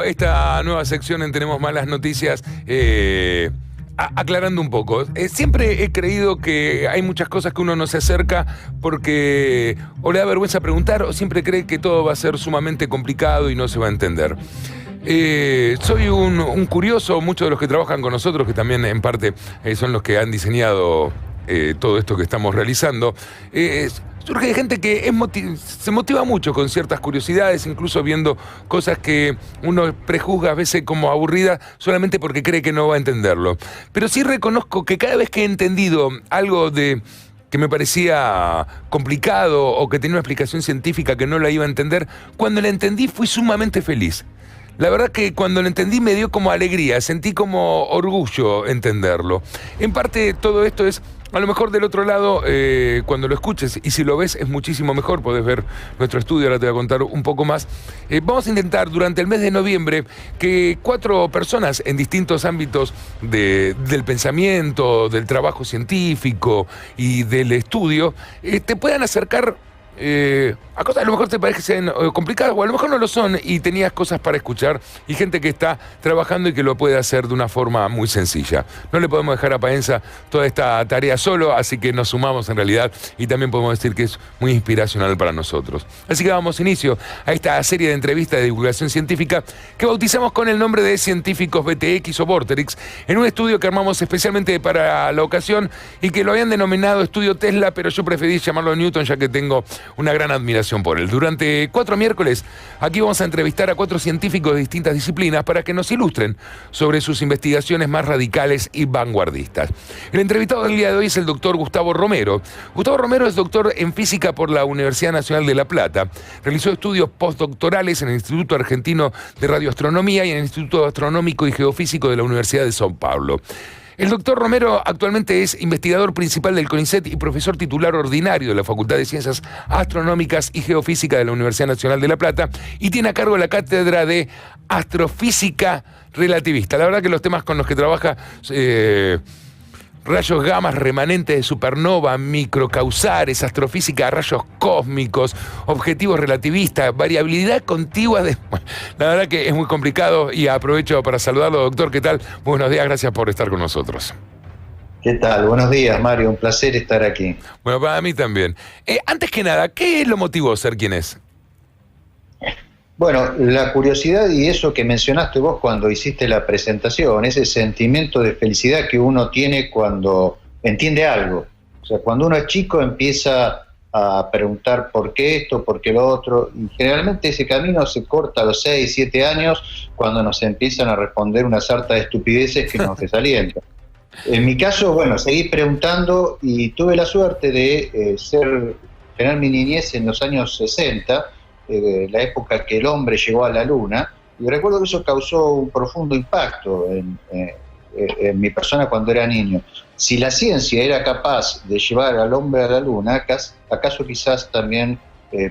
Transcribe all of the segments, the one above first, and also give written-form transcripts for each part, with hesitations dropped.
Esta nueva sección en Tenemos Malas Noticias, aclarando un poco. Siempre he creído que hay muchas cosas que uno no se acerca porque o le da vergüenza preguntar o siempre cree que todo va a ser sumamente complicado y no se va a entender. Soy un curioso, muchos de los que trabajan con nosotros, que también en parte son los que han diseñado todo esto que estamos realizando, surge de gente que se motiva mucho con ciertas curiosidades, incluso viendo cosas que uno prejuzga a veces como aburridas solamente porque cree que no va a entenderlo. Pero sí reconozco que cada vez que he entendido algo que me parecía complicado o que tenía una explicación científica que no la iba a entender, cuando la entendí fui sumamente feliz. La verdad que cuando lo entendí me dio como alegría, sentí como orgullo entenderlo. En parte todo esto es, a lo mejor del otro lado, cuando lo escuches, y si lo ves es muchísimo mejor, podés ver nuestro estudio, ahora te voy a contar un poco más. Vamos a intentar durante el mes de noviembre que 4 personas en distintos ámbitos del pensamiento, del trabajo científico y del estudio, te puedan acercar a cosas a lo mejor te parecen complicadas o a lo mejor no lo son y tenías cosas para escuchar y gente que está trabajando y que lo puede hacer de una forma muy sencilla. No le podemos dejar a Paenza toda esta tarea solo, así que nos sumamos en realidad y también podemos decir que es muy inspiracional para nosotros. Así que damos inicio a esta serie de entrevistas de divulgación científica que bautizamos con el nombre de Científicos VTX o Vorterix, en un estudio que armamos especialmente para la ocasión y que lo habían denominado Estudio Tesla, pero yo preferí llamarlo Newton ya que tengo una gran admiración por él. Durante 4 miércoles, aquí vamos a entrevistar a 4 científicos de distintas disciplinas para que nos ilustren sobre sus investigaciones más radicales y vanguardistas. El entrevistado del día de hoy es el doctor Gustavo Romero. Gustavo Romero es doctor en física por la Universidad Nacional de La Plata. Realizó estudios postdoctorales en el Instituto Argentino de Radioastronomía y en el Instituto Astronómico y Geofísico de la Universidad de São Paulo. El doctor Romero actualmente es investigador principal del CONICET y profesor titular ordinario de la Facultad de Ciencias Astronómicas y Geofísica de la Universidad Nacional de La Plata y tiene a cargo la cátedra de Astrofísica Relativista. La verdad que los temas con los que trabaja, rayos gamma remanentes de supernova, microcausares, astrofísica de rayos cósmicos, objetivos relativistas, variabilidad contigua de... Bueno, la verdad que es muy complicado y aprovecho para saludarlo, doctor. ¿Qué tal? Buenos días, gracias por estar con nosotros. ¿Qué tal? Buenos días, Mario. Un placer estar aquí. Bueno, para mí también. Antes que nada, ¿qué lo motivó a ser quien es? Bueno, la curiosidad y eso que mencionaste vos cuando hiciste la presentación, ese sentimiento de felicidad que uno tiene cuando entiende algo. O sea, cuando uno es chico empieza a preguntar por qué esto, por qué lo otro, y generalmente ese camino se corta a los 6, 7 años cuando nos empiezan a responder una sarta de estupideces que nos desalientan. En mi caso, bueno, seguí preguntando y tuve la suerte de tener mi niñez en los años 60, la época que el hombre llegó a la Luna, y recuerdo que eso causó un profundo impacto en mi persona cuando era niño. Si la ciencia era capaz de llevar al hombre a la Luna, ¿acaso quizás también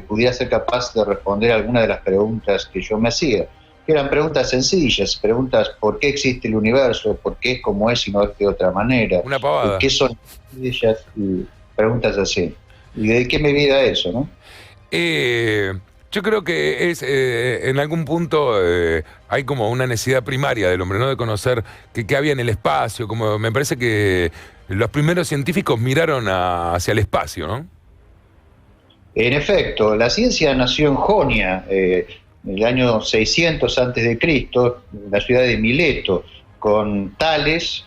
pudiera ser capaz de responder algunas de las preguntas que yo me hacía? Que eran preguntas sencillas, preguntas ¿por qué existe el universo? ¿Por qué es como es y no es de otra manera? Una pavada. ¿Qué son ellas? Y preguntas así. ¿Y de qué medida eso, no? Yo creo que es en algún punto hay como una necesidad primaria del hombre, ¿no? De conocer qué había en el espacio. Como me parece que los primeros científicos miraron hacia el espacio, ¿no? En efecto, la ciencia nació en Jonia, en el año 600 a.C., en la ciudad de Mileto, con Tales,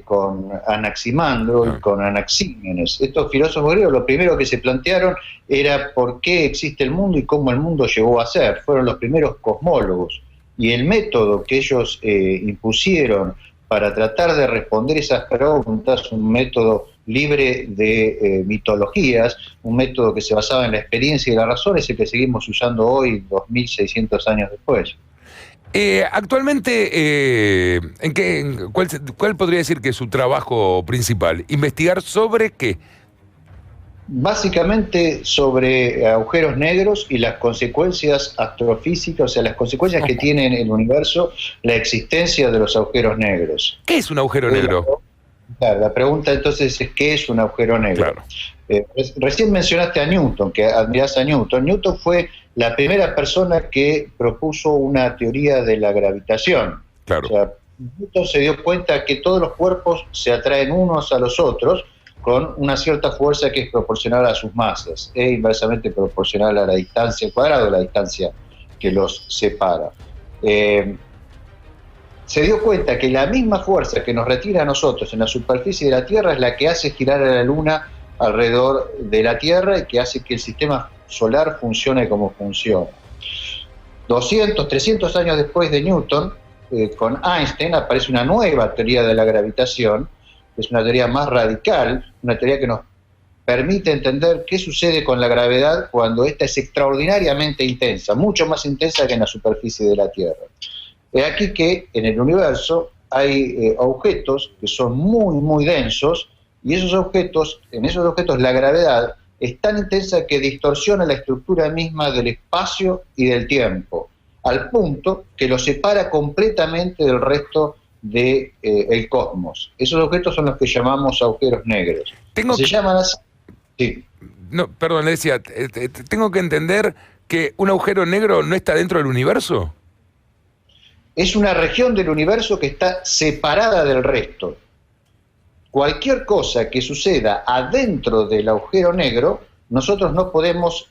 con Anaximandro y con Anaxímenes. Estos filósofos griegos lo primero que se plantearon era por qué existe el mundo y cómo el mundo llegó a ser. Fueron los primeros cosmólogos. Y el método que ellos impusieron para tratar de responder esas preguntas, un método libre de mitologías, un método que se basaba en la experiencia y la razón, es el que seguimos usando hoy, 2600 años después. Actualmente, ¿cuál podría decir que es su trabajo principal? ¿Investigar sobre qué? Básicamente sobre agujeros negros y las consecuencias astrofísicas, o sea, las consecuencias que tiene en el universo la existencia de los agujeros negros. ¿Qué es un agujero negro? Claro, la pregunta entonces es ¿qué es un agujero negro? Claro, Recién mencionaste a Newton, que admirás a Newton. Newton fue la primera persona que propuso una teoría de la gravitación. O claro. sea, Newton se dio cuenta que todos los cuerpos se atraen unos a los otros con una cierta fuerza que es proporcional a sus masas e inversamente proporcional a la distancia al cuadrado de la distancia que los separa. Se dio cuenta que la misma fuerza que nos retira a nosotros en la superficie de la Tierra es la que hace girar a la Luna alrededor de la Tierra y que hace que el sistema solar funcione como funciona. 200, 300 años después de Newton, con Einstein aparece una nueva teoría de la gravitación, que es una teoría más radical, una teoría que nos permite entender qué sucede con la gravedad cuando ésta es extraordinariamente intensa, mucho más intensa que en la superficie de la Tierra. Es aquí que en el universo hay objetos que son muy, muy densos, y en esos objetos la gravedad es tan intensa que distorsiona la estructura misma del espacio y del tiempo, al punto que lo separa completamente del resto del cosmos. Esos objetos son los que llamamos agujeros negros. Se llaman así. Sí. No, perdón, le decía, tengo que entender que un agujero negro no está dentro del universo. Es una región del universo que está separada del resto. Cualquier cosa que suceda adentro del agujero negro, nosotros no podemos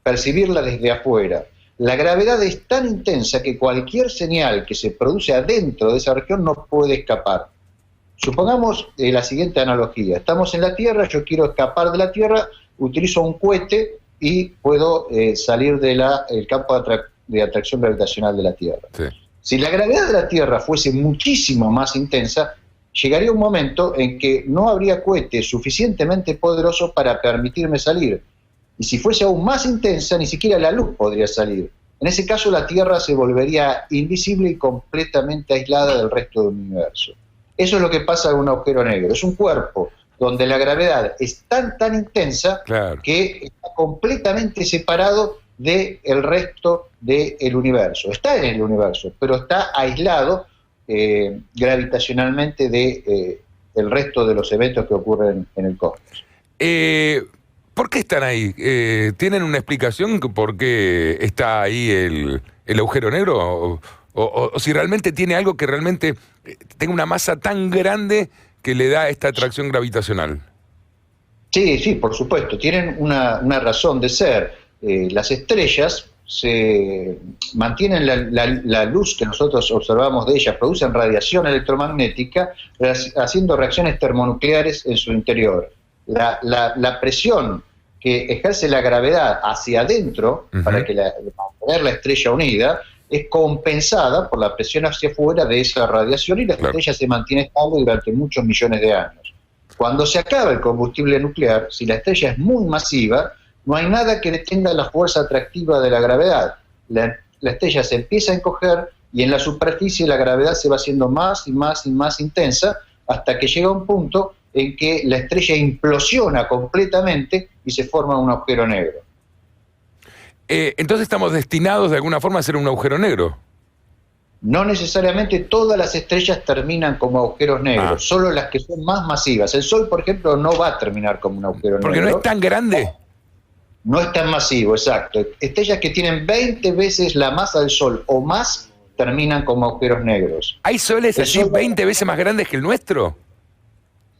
percibirla desde afuera. La gravedad es tan intensa que cualquier señal que se produce adentro de esa región no puede escapar. Supongamos la siguiente analogía. Estamos en la Tierra, yo quiero escapar de la Tierra, utilizo un cohete y puedo salir del campo de atracción gravitacional de la Tierra. Sí. Si la gravedad de la Tierra fuese muchísimo más intensa, llegaría un momento en que no habría cohete suficientemente poderoso para permitirme salir. Y si fuese aún más intensa, ni siquiera la luz podría salir. En ese caso, la Tierra se volvería invisible y completamente aislada del resto del universo. Eso es lo que pasa con un agujero negro. Es un cuerpo donde la gravedad es tan intensa, claro, que está completamente separado del resto del universo. Está en el universo, pero está aislado gravitacionalmente del resto de los eventos que ocurren en el cosmos. ¿Por qué están ahí? ¿Tienen una explicación por qué está ahí el agujero negro? ¿O si realmente tiene algo que realmente tenga una masa tan grande que le da esta atracción gravitacional? Sí, por supuesto. Tienen una razón de ser. Las estrellas se mantienen la luz que nosotros observamos de ellas, producen radiación electromagnética, haciendo reacciones termonucleares en su interior. La presión que ejerce la gravedad hacia adentro, para mantener la estrella unida, es compensada por la presión hacia afuera de esa radiación, y la estrella se mantiene estable durante muchos millones de años. Cuando se acaba el combustible nuclear, si la estrella es muy masiva, no hay nada que detenga la fuerza atractiva de la gravedad. La estrella se empieza a encoger y en la superficie la gravedad se va haciendo más y más y más intensa, hasta que llega un punto en que la estrella implosiona completamente y se forma un agujero negro. Entonces estamos destinados de alguna forma a ser un agujero negro. No necesariamente todas las estrellas terminan como agujeros negros, solo las que son más masivas. El Sol, por ejemplo, no va a terminar como un agujero negro. Porque no es tan grande. No es tan masivo, exacto. Estrellas que tienen 20 veces la masa del Sol o más terminan como agujeros negros. ¿Hay soles así 20 veces más grandes que el nuestro?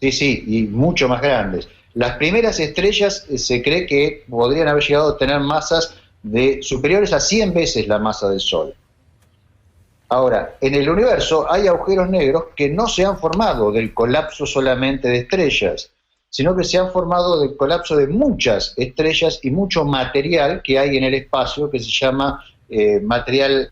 Sí, y mucho más grandes. Las primeras estrellas se cree que podrían haber llegado a tener masas superiores a 100 veces la masa del Sol. Ahora, en el universo hay agujeros negros que no se han formado del colapso solamente de estrellas, sino que se han formado del colapso de muchas estrellas y mucho material que hay en el espacio que se llama material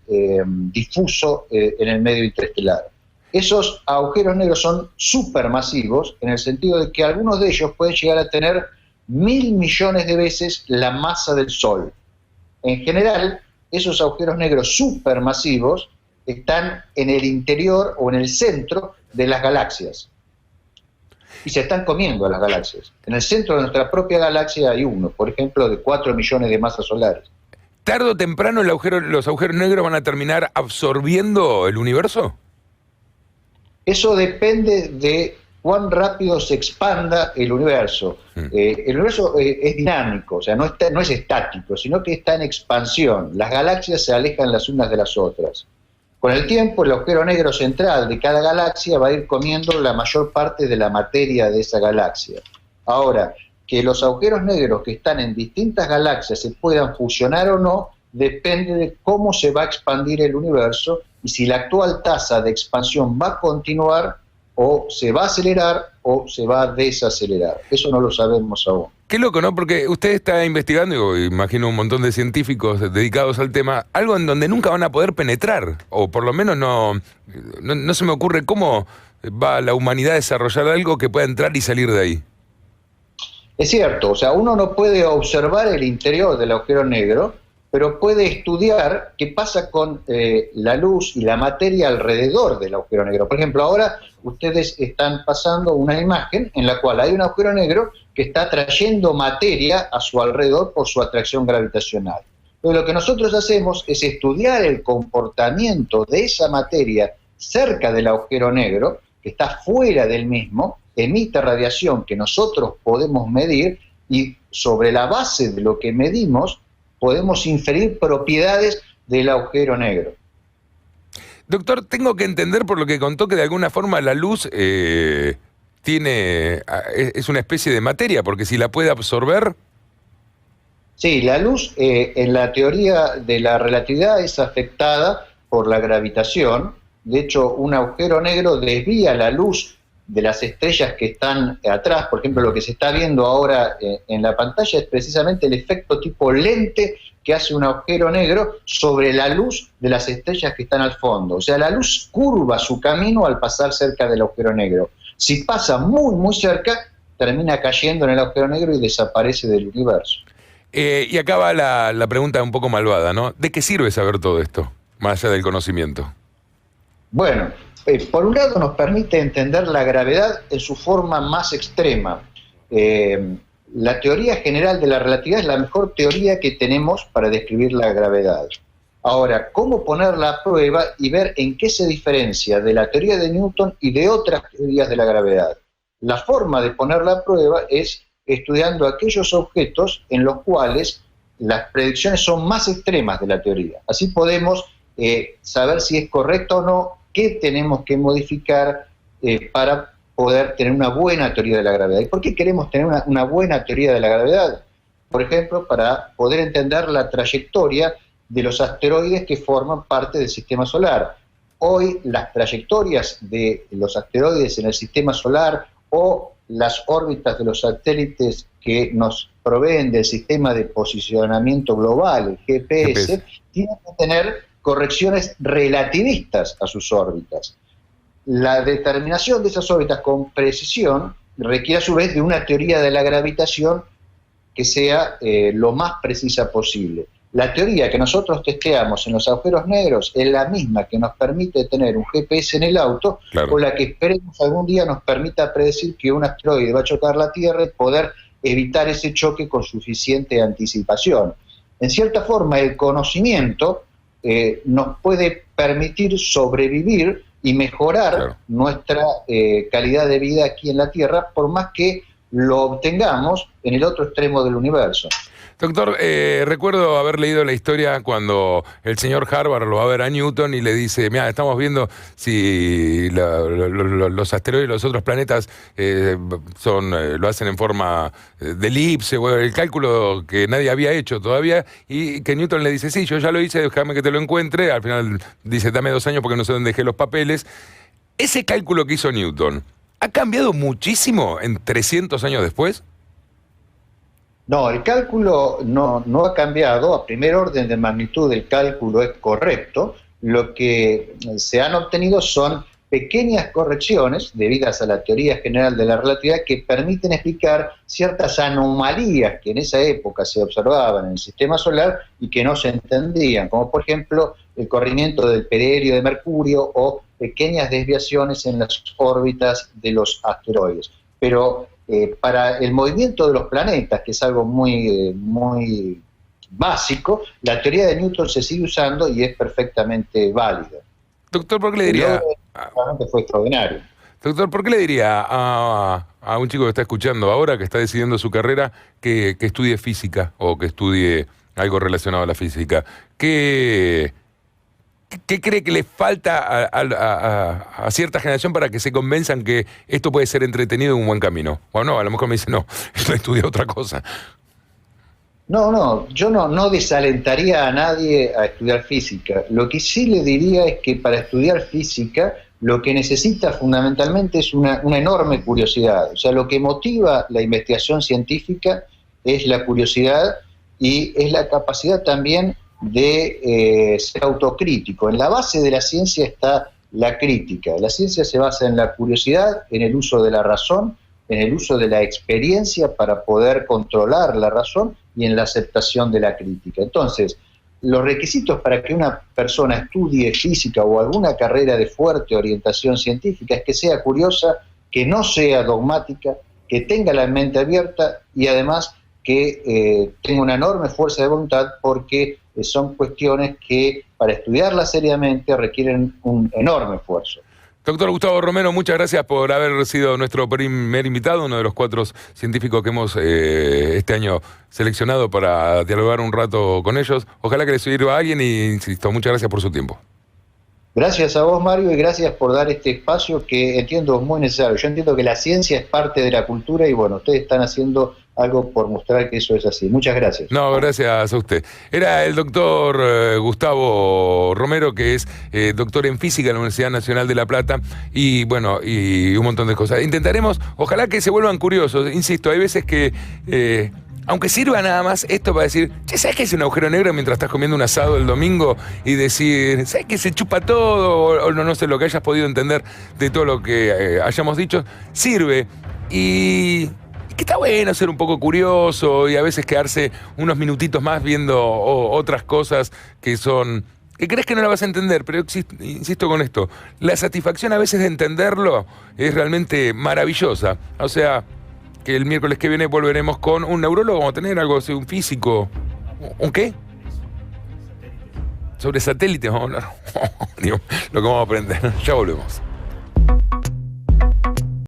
difuso en el medio interestelar. Esos agujeros negros son supermasivos en el sentido de que algunos de ellos pueden llegar a tener 1.000 millones de veces la masa del Sol. En general, esos agujeros negros supermasivos están en el interior o en el centro de las galaxias. Y se están comiendo a las galaxias. En el centro de nuestra propia galaxia hay uno, por ejemplo, de 4 millones de masas solares. ¿Tarde o temprano los agujeros negros van a terminar absorbiendo el universo? Eso depende de cuán rápido se expanda el universo. El universo es dinámico, o sea, no es estático, sino que está en expansión. Las galaxias se alejan las unas de las otras. Con el tiempo, el agujero negro central de cada galaxia va a ir comiendo la mayor parte de la materia de esa galaxia. Ahora, que los agujeros negros que están en distintas galaxias se puedan fusionar o no, depende de cómo se va a expandir el universo y si la actual tasa de expansión va a continuar o se va a acelerar o se va a desacelerar. Eso no lo sabemos aún. Qué loco, ¿no? Porque usted está investigando, imagino un montón de científicos dedicados al tema, algo en donde nunca van a poder penetrar, o por lo menos no se me ocurre cómo va la humanidad a desarrollar algo que pueda entrar y salir de ahí. Es cierto, o sea, uno no puede observar el interior del agujero negro, pero puede estudiar qué pasa con la luz y la materia alrededor del agujero negro. Por ejemplo, ahora ustedes están pasando una imagen en la cual hay un agujero negro que está trayendo materia a su alrededor por su atracción gravitacional. Entonces, lo que nosotros hacemos es estudiar el comportamiento de esa materia cerca del agujero negro, que está fuera del mismo, emite radiación que nosotros podemos medir y sobre la base de lo que medimos podemos inferir propiedades del agujero negro. Doctor, tengo que entender por lo que contó que de alguna forma la luz es una especie de materia, porque si la puede absorber... Sí, la luz en la teoría de la relatividad es afectada por la gravitación. De hecho, un agujero negro desvía la luz de las estrellas que están atrás. Por ejemplo, lo que se está viendo ahora en la pantalla es precisamente el efecto tipo lente que hace un agujero negro sobre la luz de las estrellas que están al fondo. O sea, la luz curva su camino al pasar cerca del agujero negro. Si pasa muy, muy cerca, termina cayendo en el agujero negro y desaparece del universo. Y acá va la pregunta un poco malvada, ¿no? ¿De qué sirve saber todo esto, más allá del conocimiento? Bueno, por un lado nos permite entender la gravedad en su forma más extrema. La teoría general de la relatividad es la mejor teoría que tenemos para describir la gravedad. Ahora, ¿cómo ponerla a prueba y ver en qué se diferencia de la teoría de Newton y de otras teorías de la gravedad? La forma de ponerla a prueba es estudiando aquellos objetos en los cuales las predicciones son más extremas de la teoría. Así podemos saber si es correcto o no, qué tenemos que modificar para poder tener una buena teoría de la gravedad. ¿Y por qué queremos tener una buena teoría de la gravedad? Por ejemplo, para poder entender la trayectoria de los asteroides que forman parte del sistema solar. Hoy las trayectorias de los asteroides en el sistema solar o las órbitas de los satélites que nos proveen del sistema de posicionamiento global, el GPS, tienen que tener correcciones relativistas a sus órbitas. La determinación de esas órbitas con precisión requiere a su vez de una teoría de la gravitación que sea lo más precisa posible. La teoría que nosotros testeamos en los agujeros negros es la misma que nos permite tener un GPS en el auto, claro, o la que esperemos algún día nos permita predecir que un asteroide va a chocar la Tierra y poder evitar ese choque con suficiente anticipación. En cierta forma, el conocimiento nos puede permitir sobrevivir y mejorar, claro, nuestra calidad de vida aquí en la Tierra, por más que lo obtengamos en el otro extremo del universo. Doctor, recuerdo haber leído la historia cuando el señor Harvard lo va a ver a Newton y le dice, mira, estamos viendo si los asteroides y los otros planetas lo hacen en forma de elipse, o el cálculo que nadie había hecho todavía, y que Newton le dice, sí, yo ya lo hice, déjame que te lo encuentre. Al final dice, dame 2 años porque no sé dónde dejé los papeles. Ese cálculo que hizo Newton, ¿ha cambiado muchísimo en 300 años después? No, el cálculo no ha cambiado. A primer orden de magnitud el cálculo es correcto. Lo que se han obtenido son pequeñas correcciones debidas a la teoría general de la relatividad que permiten explicar ciertas anomalías que en esa época se observaban en el sistema solar y que no se entendían, como por ejemplo el corrimiento del perihelio de Mercurio o pequeñas desviaciones en las órbitas de los asteroides. Pero para el movimiento de los planetas, que es algo muy básico, la teoría de Newton se sigue usando y es perfectamente válida. Doctor, ¿por qué le diría? Realmente fue extraordinario. Doctor, ¿por qué le diría a un chico que está escuchando ahora, que está decidiendo su carrera, que estudie física o que estudie algo relacionado a la física? ¿Qué cree que le falta a cierta generación para que se convenzan que esto puede ser entretenido y un buen camino? O no, a lo mejor me dice, no, esto estudia otra cosa. No, yo no desalentaría a nadie a estudiar física. Lo que sí le diría es que para estudiar física lo que necesita fundamentalmente es una enorme curiosidad. O sea, lo que motiva la investigación científica es la curiosidad y es la capacidad también de ser autocrítico. En la base de la ciencia está la crítica. La ciencia se basa en la curiosidad, en el uso de la razón, en el uso de la experiencia para poder controlar la razón y en la aceptación de la crítica. Entonces, los requisitos para que una persona estudie física o alguna carrera de fuerte orientación científica es que sea curiosa, que no sea dogmática, que tenga la mente abierta y además que tenga una enorme fuerza de voluntad, porque son cuestiones que para estudiarlas seriamente requieren un enorme esfuerzo. Doctor Gustavo Romero, muchas gracias por haber sido nuestro primer invitado, uno de los 4 científicos que hemos este año seleccionado para dialogar un rato con ellos. Ojalá que les sirva a alguien y, insisto, muchas gracias por su tiempo. Gracias a vos, Mario, y gracias por dar este espacio que entiendo es muy necesario. Yo entiendo que la ciencia es parte de la cultura y bueno, ustedes están haciendo algo por mostrar que eso es así. Muchas gracias. No, gracias a usted. Era el doctor Gustavo Romero, que es doctor en física en la Universidad Nacional de La Plata, y bueno, y un montón de cosas. Intentaremos, ojalá que se vuelvan curiosos. Insisto, hay veces que aunque sirva nada más esto para decir, che, ¿sabes qué es un agujero negro mientras estás comiendo un asado el domingo? Y decir, ¿sabes qué se chupa todo? O no sé, lo que hayas podido entender de todo lo que hayamos dicho, sirve. Y que está bueno ser un poco curioso y a veces quedarse unos minutitos más viendo otras cosas que crees que no la vas a entender, pero insisto con esto, la satisfacción a veces de entenderlo es realmente maravillosa. O sea, que el miércoles que viene volveremos con un neurólogo, vamos a tener algo así, un físico. ¿Un qué? Sobre satélites vamos a hablar. Digo, lo que vamos a aprender. Ya volvemos.